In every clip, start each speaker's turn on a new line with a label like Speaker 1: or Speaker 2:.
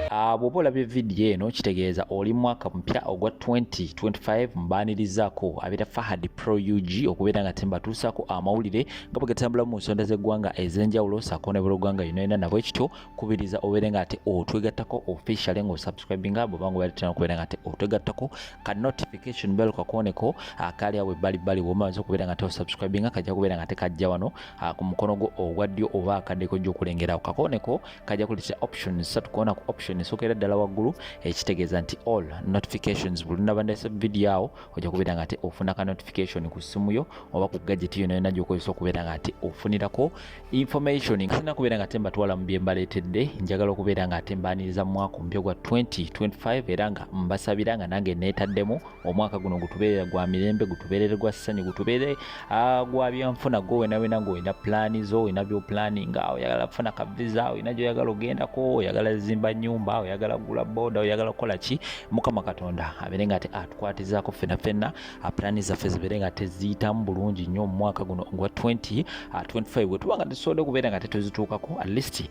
Speaker 1: Bw'oba olabye vidiyo eno kitegeeza oli mwaka mpya ogwa 2025 mbaanirizaako abeera Fahad Pro UG okubeera nga tembatuusaako amawulire nga bwe gatambula mu nsonda z'eggwanga ez'enjawulo ssaako ne bulugwanga yonna nabwe kityo kubiriza obeere nga ate otwegattako officially ng'osubscribinga bw'oba nga obatera okubeera nga ate otwegattako ka notification bell kakooneko akali awo ebbalibbali bw'omaze okubeera nga ate osubscribinga kajja kubeera nga ate kajja wano ku mukono gwo ogwa ddyo oba akaddeko ojja okulengerawo kakooneko kajja kuleetera options 3 koona ku option esokera ddala waggulu ekitegeeza nti all notifications buli lunaba ndese video awo ojja kubeera nga ate ofuna ka notification ku ssimu yo oba ku gadget yonna yonna gy'okozesa okubeera nga ate ofunirako information nkasina kubeera nga ate mbatwala mu bye mbaleetedde njagala okubeera nga ate mbaaniriza mu mwaka omupya gwa 2025 era nga mbasabira nga nange neetaddemu omwaka guno gutubeerera gwa mirembe gutubeerere gwa ssanyu gutubeere gwa byanfuna go wena ng'olina plaani zo olina by'oplaninga oyagala kufuna ka visa olina gy'oyagala ogendako oyagala zimba nnyumba oyagala gula boda oyagala kukola ki mukama katonda abeere nga ate atukwatizaako ffenna plaani zaffe zibeere nga teziyitamu bulungi nnyo mu mwaka guno ogwa 2025 bwe tuba nga tusobodde okubeera nga tetuzituukako at least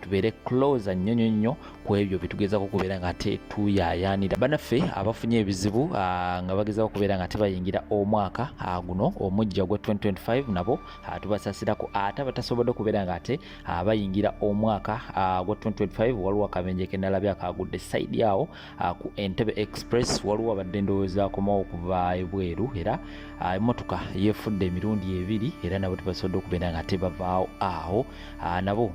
Speaker 1: tubeere closer nnyo ku ebyo byetugezaako okubeera nga ate tuyaayaanira bannaffe abafunye ebizibu nga bagezaako okubeera nga tebayingira omwaka guno omujja gwa 2025 nabo tubasasirako ate abatasobodde okubeera nga ate bayingira omwaka gwa 2025 waliwo akabenje kenalabye akagudde side yawo ku Entebbe Express waliwo abadde ndowooza akomawo okuva ebweru era emmotoka yeefudde emirundi ebiri era nabo tubasobodde okubeera nga tebavaawo awo nabo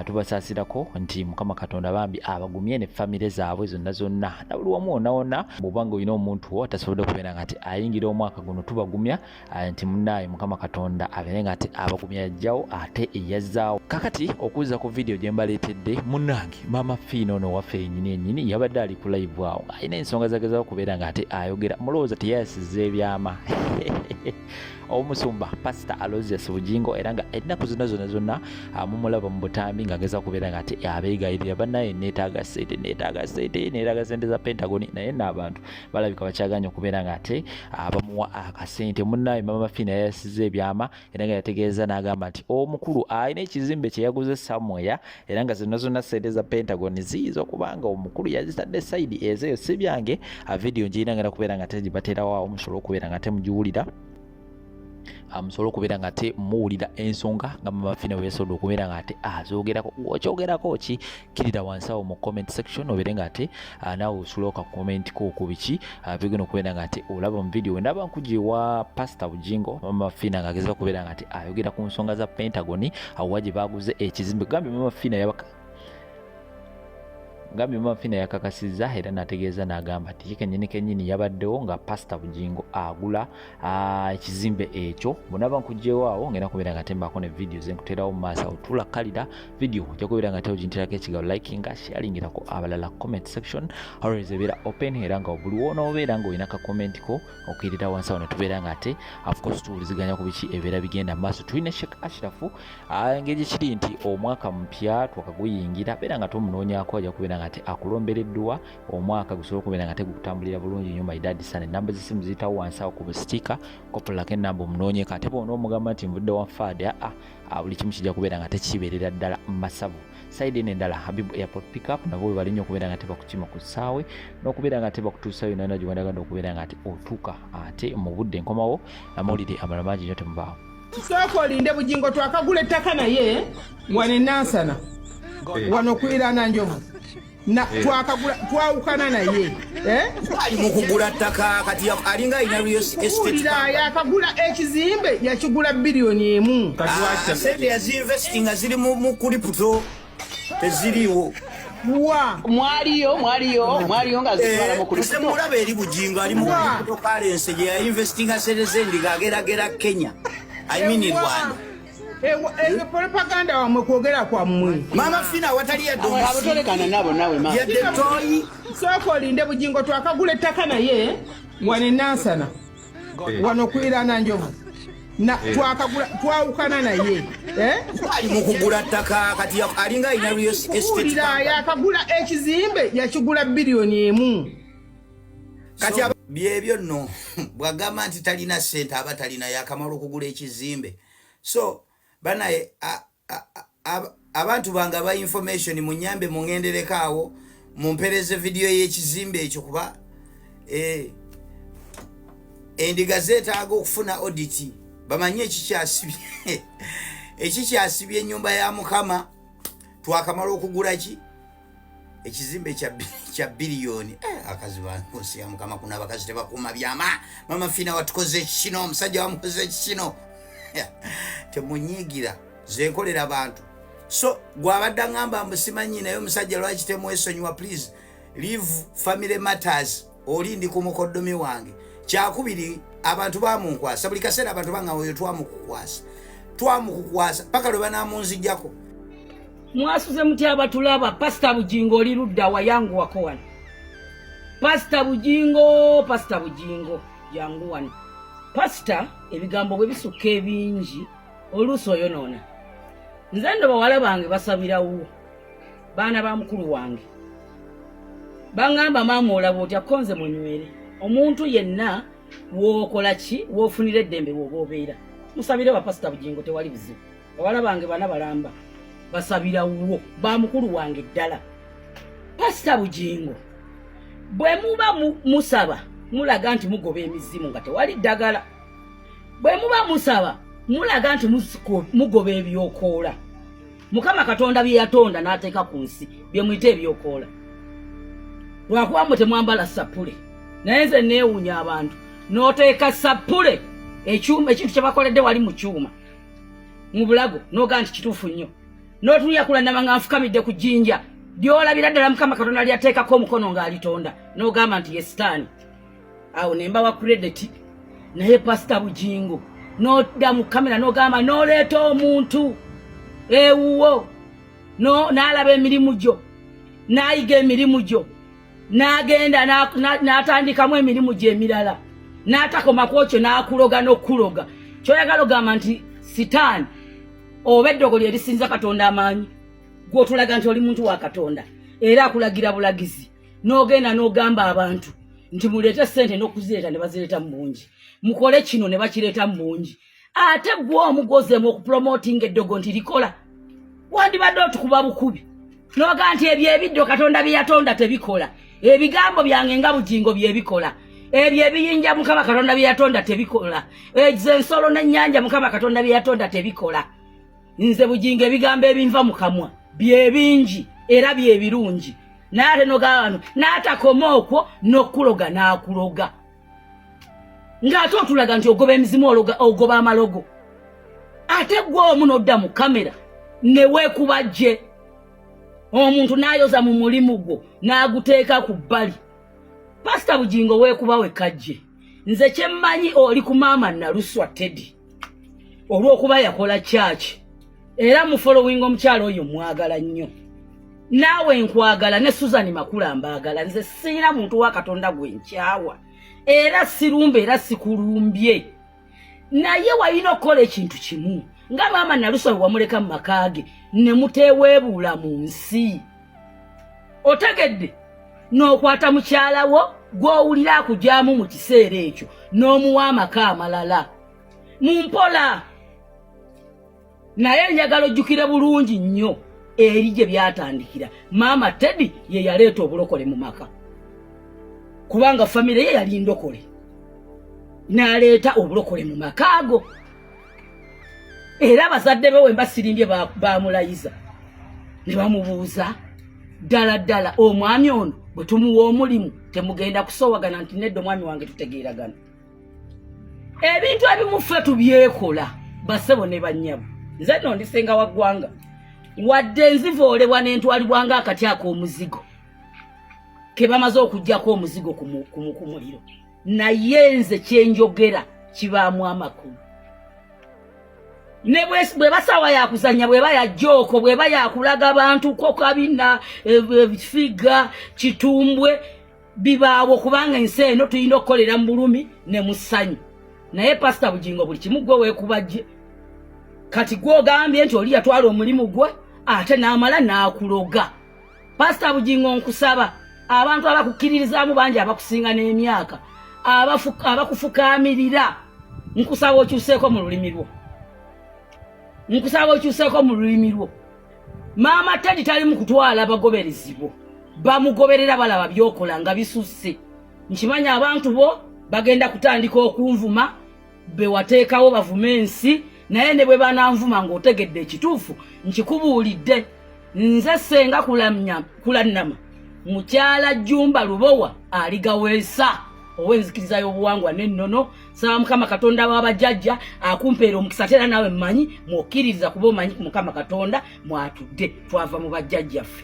Speaker 1: tubasaasirako nti mukama katonda bambi abagumye ne famire zaabwe zonna na buli wamu wonna bw'oba nga olina omuntu wo atasobodde okubeera nga ate ayingira omwaka guno tubagumya nti munnaaye mukama katonda abeere nga ate abagumya yajjawo ate eyazzaawo kakati okuza ku vidiyo gye mbaleetedde munnange maama Fiina ono waffe yennyini yabadde ali ku live awo alina ensonga zagezaako okubeera nga ate ayogera mulowooza teyayasizza ebyama omusumba pasita Aloysius Bugingo era nga ennaku zonna mumulaba mu butambi ng'ageza okubeera nga ate abeegayirira bannaye neetaaga sente za Pentagon naye n'abantu balabika bakyaganya okubeera nga ate bamuwa akasente munnaye maama Fiina yayasizza ebyama era nga yategeeza n'agamba nti omukulu alina ekizimbe kye yaguze somewhere era nga zonna sente za Pentagon ziyiza okubanga omukulu yazitadde side ezeyo si byange vidiyo ngirina ngenda kubeera nga ate gibateerawo awo musobola okubeera nga ate mugiwulira musobola okubeera nga ate muwulira ensonga nga maama Fiina bwe yasobodde okubeera nga ate azoogerako okyogerako ki kirira wansi awo mu comment section obeere nga ate naawe osula okakomentiko ku biki bigenda okubeera nga ate olaba mu vidiyo ndaba nkugiwa pasita Bugingo maama Fiina ng'agezako okubeera nga ate ayogera ku nsonga za Pentagon awa gye baaguze ekizimbe gambye maama Fiina yakakasizza era n'ategeeza n'agamba nti kennyini yabaddewo nga pasita Bugingo agula ekizimbe ekyo bw'onaba nkugyewo awo ngenda kubeera nga tembaako ne vidiyo zenkuteerawo mu maaso awo tulakkalira vidiyo ojja kubeera nga teoginterako ekigabo likinga sharingirako abalala comment section always ebeera open era nga buli wonoobeera nga olina kakomentiko okirira wansi awo ne tubeera nga ate of course tuwuliziganya ku biki ebeera bigenda mu maaso tulina Sheikh Ashrafu engeri kiri nti omwaka mpya twakaguyingira beera nga tumunoonyaako ajja kubeera nga ate akulombereddwa omwaka gusobola okubeera nga tegutambulira bulungi nnyo maidadi sana enamba z'essimu ziyitawo wansi awo ku busitika kopulako enamba omunoonyeko ate bwona omugamba nti nvudde wa Fahad buli kimu kijja kubeera nga tekibeerera ddala masavu side eno endala Habibu Airport Pickup nabo balinnyo okubeera nga tebakukima ku ssaawe n'okubeera nga tebakutuusayo nana gyewandaganda okubeera nga ate otuuka ate mu budde nkomawo amawulire amalala mangi nnyo temubaawo
Speaker 2: sooka olinde Bugingo twakagula ettaka naye wano enansana wano kwirana njovu twawukana naye
Speaker 3: ali mukugula ttaka kati alinga alina real estate
Speaker 2: yakagula ekizimbe yakigula biliyoni 1
Speaker 3: sente yazinvestinga ziri mu kuliputo teziriwo
Speaker 4: mwaliyo nga zitwala mu kuliputo
Speaker 3: mulaba eri Bugingo ali mu cryptocurrency gye yainvestinga sente zendiga ageragera Kenya Rwanda
Speaker 2: propaganda wamwe kwogera kwammwe
Speaker 3: maama Fiina watali
Speaker 4: abotolekana nabo nawe mama
Speaker 3: yadde toyi
Speaker 2: sooka olinde Bugingo twakagula ettaka naye wano enansana wano kwirana njovu twawukana naye
Speaker 3: ali mukugula ttaka kati alinga alina real estate
Speaker 2: yakagula ekizimbe yakigula biliyoni 1
Speaker 3: kati byebyo nno bwagamba nti talina sente aba talina yakamala okugula ekizimbe so banaye abantu bange aba information munyambe mungendereko awo mumpereze video y'ekizimbe ekyo kuba endiga zeetaaga okufuna audit bamanye ekikyasibye ennyumba ya Mukama twakamala okugula ki ekizimbe kya biliyoni akaziba nkosi ya Mukama kuna abakazi tebakuma byama mama fina watukoze kino omusajja wamukoze kino temunyigira zenkolera abantu so gwabadda ngamba mbusimanyi nayo omusajja lwaki temwesonyiwa please leave family matters oli ndi ku mukoddomi wange kyakubiri abantu bamunkwasa buli kaseera abantu bangaweyo twamukukwasa paka lwe banamunzijjako
Speaker 5: mwasuze mutya abatulaba Pastor Bujingo oli ludda wayangu wako wano Pastor Bujingo yangu wano Pastor ebigambo bwe bisukka ebingi oluusi oyonoona nze ndo bawala bange basabirawo baana ba mukulu wange bangamba maama olaba otya konze munywere omuntu yenna wookola ki woofunira eddembe w'oba obeera musabire wa Pastor Bujingo tewali buzibu bawala bange bana balamba basabirawo ba mukulu wange ddala Pastor Bujingo bwe muba musaba mulaga nti mugoba emizimu nga tewali ddagala bwe muba musaba mulaga nti mugoba ebyokoola Mukama Katonda bye yatonda n'ateeka ku nsi bye muyite ebyokoola lwakuba mwe temwambala sapule naye nze neewuunya abantu n'oteeka sapule ekyuma ekintu kye bakoledde wali mu kyuma mu bulago n'ogaa nti kituufu nnyo n'otuya kulanama nga nfukamidde ku jjinja lyolabira ddala Mukama Katonda lyateekako omukono ng'alitonda n'ogamba nti ye sitaani awo ne mbawa credit naye Pastor Bujingo n'odda mu kamera n'ogamba n'oleeta omuntu ewuwo n'alaba emirimu gyo n'ayiga emirimu gyo n'agenda n'atandikamu emirimu gye emirala n'atakoma kwokyo n'akuloga n'okuloga kyoyagala ogamba nti sitaani oba eddogo lye lisinza Katonda amaanyi gw'otulaga nti oli muntu wa Katonda era akulagira bulagizi n'ogenda n'ogamba abantu nti muleete ssente n'okuzireeta ne bazireeta mu bungi mukole kino ne bakireeta mu bungi ate gwe omugozeemu okupromotinga eddogo nti likola wandibadde otukuba bukubi n'oga nti ebyo ebiddo Katonda bye yatonda tebikola ebigambo byange nga Bujingo bye bikola ebyo ebiyinja Mukama Katonda bye yatonda tebikola ezo ensolo n'ennyanja Mukama Katonda bye yatonda tebikola nze Bujingo ebigambo ebinva mu kamwa bye bingi era bye birungi naate n'ogaba n'atakoma okwo n'okuloga n'akuloga ng'ate otulaga nti ogoba emizimu ogoba amalogo ate gwe omu n'odda mu kamera ne weekubajje omuntu n'ayoza mu mulimu gwo n'aguteeka ku bbali Pastor Bujingo weekuba wekajje nze kye mmanyi oli ku maama Naluswa Teddy olw'okuba yakola kyaki era mu following omukyalo oyo mwagala nnyo naawe nkwagala ne Susan Makula mbaagala nze siina muntu wa Katonda gwe nkyawa era sirumbe era sikulumbye naye walina okukola ekintu kimu nga maama Naluswa wamuleka mu makaage ne muteeweebuula mu nsi otegedde n'okwata mukyalawo gw'owulira akugyamu mu kiseera ekyo n'omuwa amaka amalala mumpola naye njagala ojjukire bulungi nnyo eri gye byatandikira maama Teddy ye yaleeta obulokole mu maka kubanga famire ye yali ndokole n'aleeta obulokole mu makaago era abazadde be wemba sirimbye bamulayiza ne bamubuuza ddala omwami ono bwe tumuwa omulimu temugenda kusoowagana nti nedda omwami wange tutegeeragana ebintu ebimu ffe tubyekola basebo ne bannyabo nze nno ndisenga wa ggwanga wadde nzivoolebwa n'entwalibwa ng'akati ak'omuzigo ke bamaze okuggyako omuzigo ku muliro naye nze kyenjogera kibaamu amakulu ne bwe basawa yakuzanya bweba yajjooko bweba yakulaga abantu ko kabina figa kitumbwe bibaawo kubanga ensi eno tulina okukolera mu bulumi ne mu ssanyu naye Pastor Bujingo buli kimu gwe weekubajje kati gw'ogambye nti oli yatwala omulimu gwe ate n'amala n'akuloga Pastor Bujingo nkusaba abantu abakukkiririzaamu bangi abakusinga n'emyaka abakufukaamirira nkusaba okyuseeko mu lulimi lwo nkusaba okyuseeko mu lulimi lwo maama Teddy tali mu kutwala abagoberezi bo bamugoberera balaba byokola nga bisusse nkimanya abantu bo bagenda kutandika okunvuma bewateekawo bavume ensi naye ne bwe bananvuma ng'otegedde ekituufu nkikubuulidde nze senga kulannama mukyala Jumba Lubowa aligaweesa ow'enzikiriza y'obuwangwa n'ennono saba Mukama Katonda w'abajjajja akumpeera omukisa tera nawe mmanyi mukkiririza kuba omanyi ku Mukama Katonda mwatudde twava mu bajjajjaffe.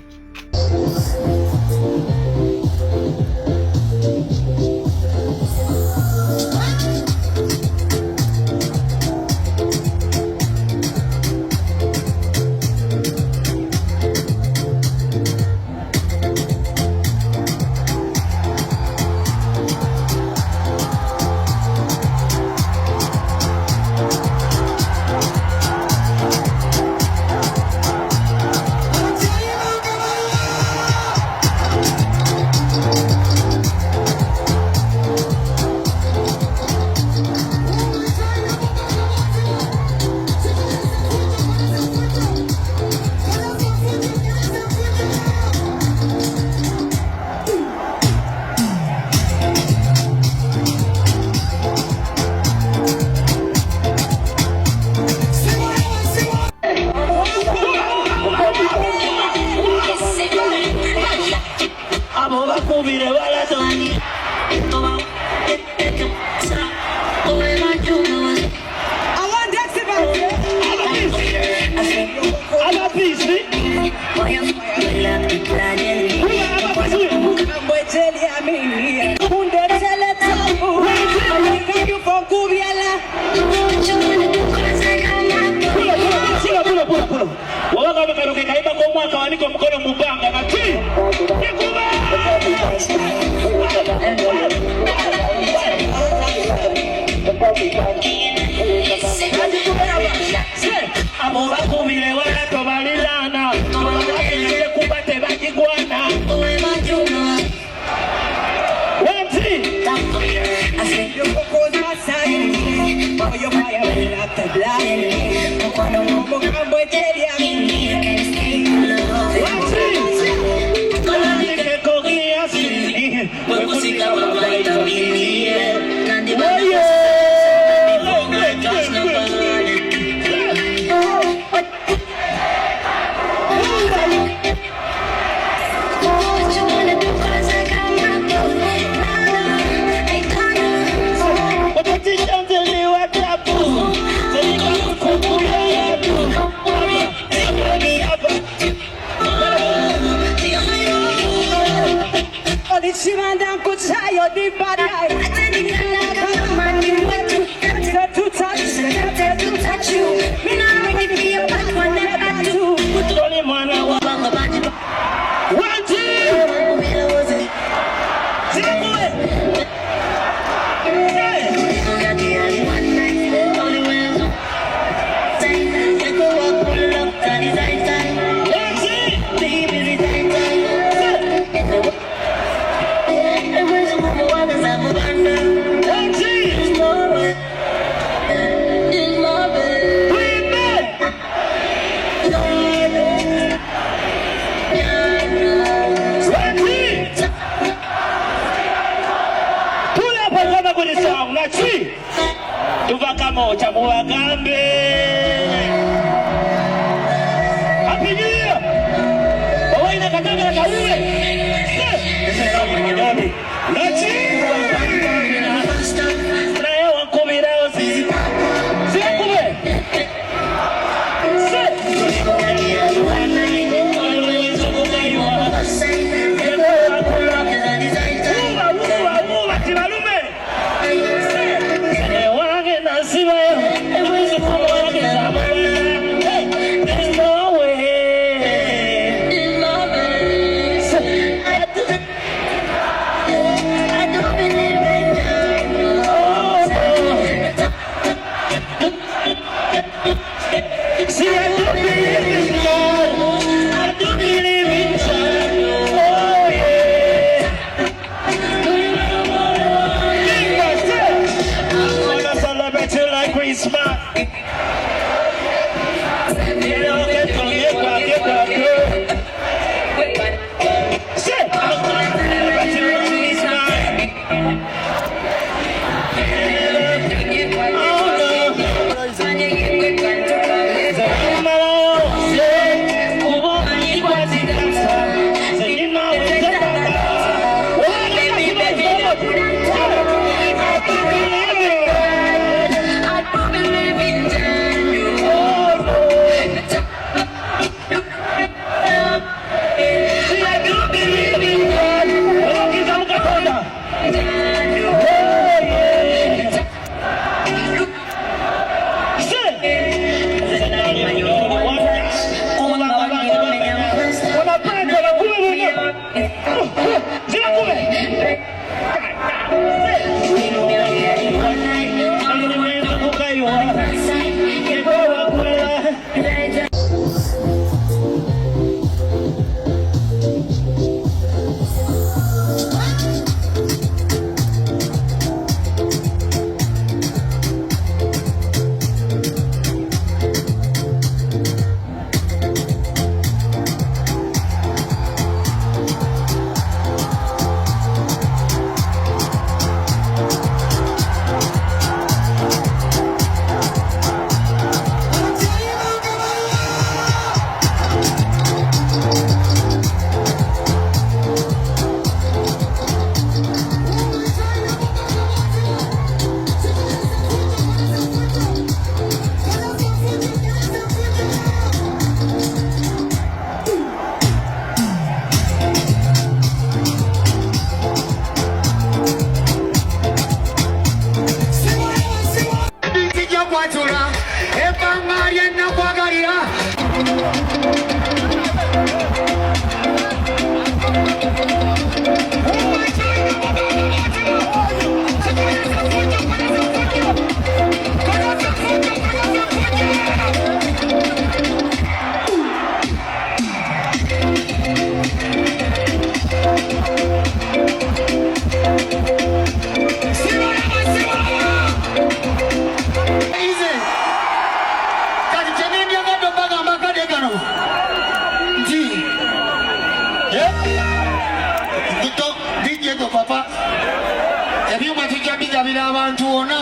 Speaker 6: Shit!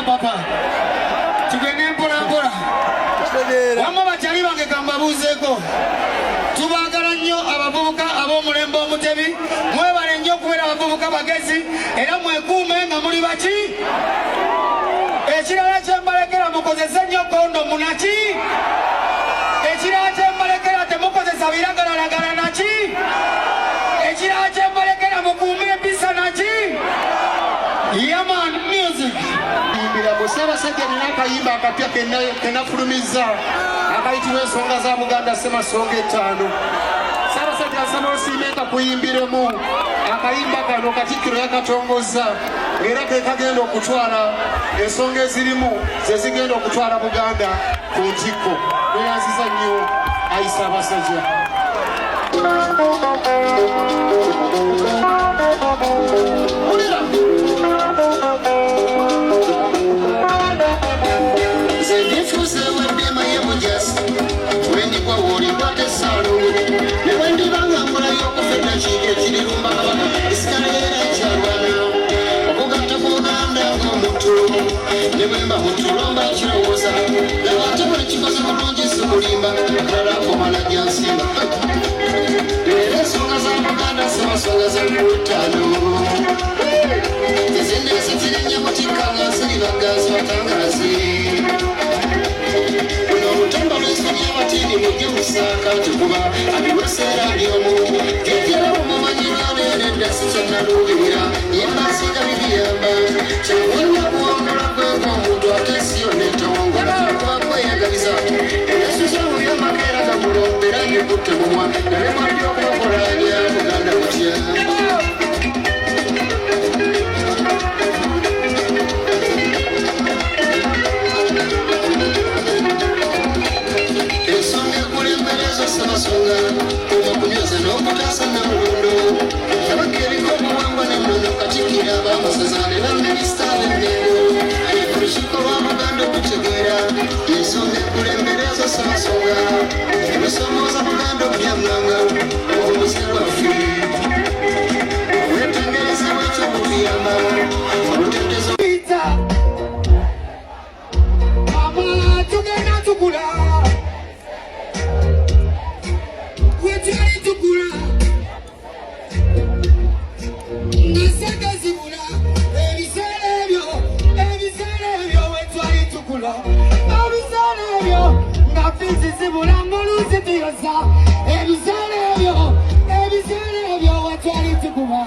Speaker 6: papa tugende mpolampola wamma bakyali bange kambabuuzeeko tubaagala nnyo abavubuka ab'omulembe omutebi mwebale nnyo okubeera abavubuka bagezi era mwekuume nga muli baki ekirala kyembalekera mukozese nnyo kondomu naki ekirala kyembalekera temukozesa biragalalagala naki ekirala kyembalekera mukuume empisa naki yaman music imbira Ssaabasajja nina akayimba akapya kenafulumiza akayitibwa ensonga za Buganda Ssemasonga 5 Ssaabasajja asaba osiimeka kuyimbiremu akayimba kano Katikkiro yakatongoza era kekagenda okutwala ensonga ezirimu zezigenda okutwala Buganda ku ntikko weyanziza nnyo ayi Ssaabasajja Nememba mutulomba kirowooza lawate buli kikoze bulungi simulimba kalako malajja nsimba era ensonga za Buganda Ssemasonga za 5 ezindi ezitirinya mutikkanga ziri baggazi batangazi buno olutemba lw'ensonyi abatini mujje musaaka tekuba abiweseera ndyomu gegera omumanyirwa nedda si kyannaluubirira yembasinga bibiyamba kyawulwa kuwangula omuntu atesiyo netawangula kuba kweyagaliza esusa mulyo makeera gamulombera nekutte mumwa nalemwali okubakolanya Buganda butya ensonga ekulemberezo Ssemasonga kuba kunyoza n'okutaasa namulundo abakeriko obuwangwa n'ennono Katikkiro ab'amasazaane baminisita b'ennego olukiiko lwa Buganda okutegeera ensonga ekulemberezo Ssemasonga ebisomooza Buganda okulyamanga obubuze bwaffe obwetengerezebwa ekyobutuyamba obutetezo tugenda tukula wetuli tukula ngasente zibula ebiseera ebyo wetwali tukula ebiseera ebyo nga fizi zibula ng'oluusi tuyoza ebiseera ebyo wetwali tukula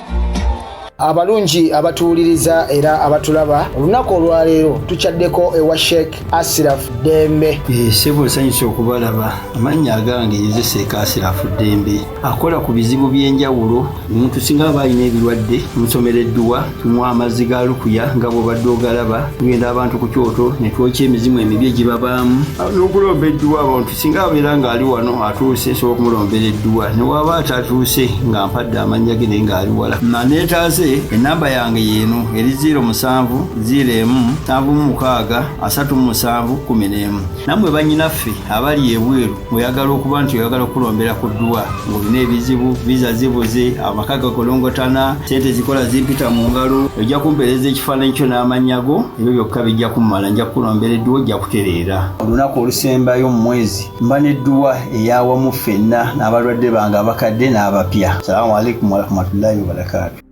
Speaker 6: abalungi abatuwuliriza era abatulaba olunaku olwaleero tukyaddeko ewa Sheikh Ashraf Dembe
Speaker 7: sebo nsanyusa okubalaba amannya agange Seeka Ashraf Dembe akola ku bizibu by'enjawulo omuntu singa aba alina ebirwadde musomereddwa tumuwa amazzi ga lukuya nga bw'obadde ogalaba tugenda abantu ku kyoto ne twokya emizimu emibi egibabaamu n'okulomba edduwa abantu singa abeera ng'ali wano atuuse nsobola okumulombeera edduwa ne waba atatuuse nga mpadde amannya ge naye ng'ali wala naneetaaze enamba yange yeeno eri 0707363711 nammwe bannyinaffe abali ebweru oyagala okuba nti oyagala okulombera ku dduwa ng'olina ebizibu viza zibuze amaka gakolongotana sente zikola zimpita mu ngalo ojja kumpeereza ekifaananyi kyo n'amannya go ebyo byokka bijja kummala nja kukulombera edduwa ojja kutereera olunaku olusembayo mu mwezi mba n'edduwa eyawamu ffenna n'abalwadde bange abakadde n'abapya salaamu alaikum warahmatullahi wabarakatu